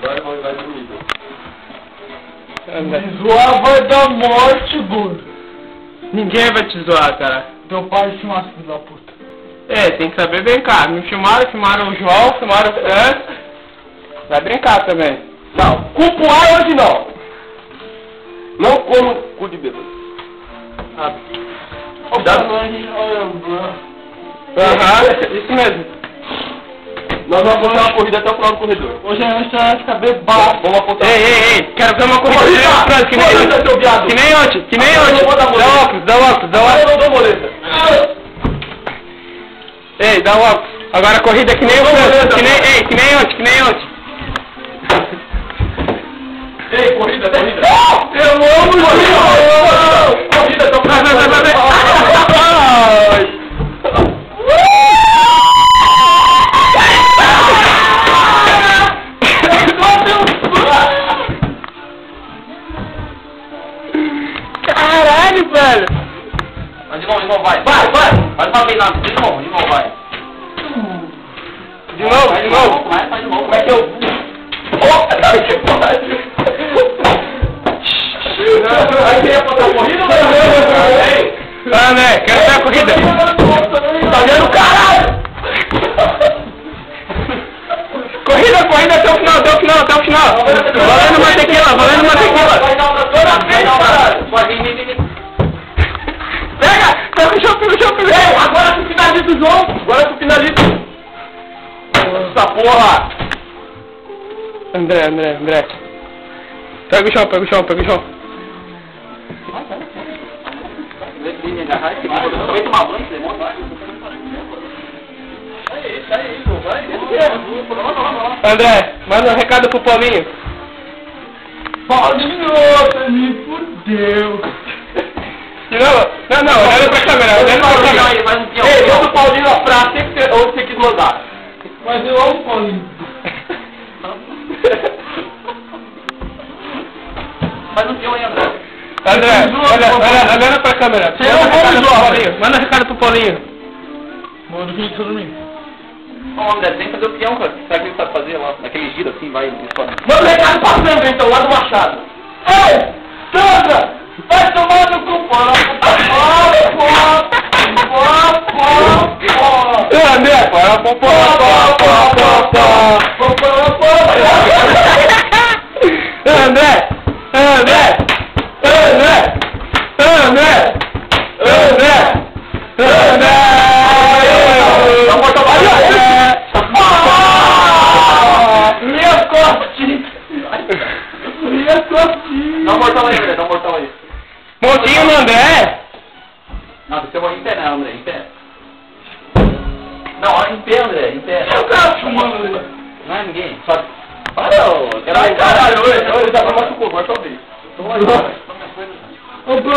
Vai bonito. Me zoar vai dar morte, gordo. Ninguém vai te zoar, cara. Teu pai se mata, filho da puta. É, tem que saber brincar. Me filmaram o João, filmaram o Fran. Vai brincar também. Não, cu pro ar hoje não. Não como cu de bêbado. Cuidado. Isso mesmo. Nós vamos apontar uma corrida até o final do corredor. Hoje a gente vai ficar bebaço. Vamos apontar. Ei, quero ver uma corrida que nem ontem. Que nem ontem. Dá óculos. Eu não dou moleta. Ei, dá óculos. Agora corrida que nem o França. Que nem ontem. Ei, corrida. Eu amo o João! Corrida, então. Vai. Caralho, velho! Mas de novo, vai. Faz uma vez lá, de novo, vai. De novo. Faz de novo. Como é que eu... Vai querer apontar a corrida ou não? Ah, né? Quero ver a corrida. Tá vendo, caralho? Corrida até o final. Valendo uma tequila. Vai dar uma toda vez, caralho. Pega o chão. Agora tu finaliza o jogo. Essa porra. André. Pega o chão. André, manda um recado pro Paulinho. Paulinho, você me fudeu. Não, olha pra câmera. Ei, manda o Paulinho na praça, onde você quis mandar. Mas eu amo o Paulinho. Faz um peão aí, André. André, olha pra câmera. Manda um recado pro Paulinho. Manda o vídeo pra mim. Ô, André, tem que fazer o peão, cara. Sabe o que ele sabe fazer lá? Naquele giro assim, vai e sobe. Manda um recado pra Sandra, então, lá do Machado. Ei! Sandra! Vai tomar no cu! André, Dá um mortal aí, André, Montinho no André. Não, você vai em pé, né, André, em pé. Não, em pé, André, em pé. Eu quero fumando, André. Não é ninguém, só... Para, caralho, ele tá pra machucar, vai chover.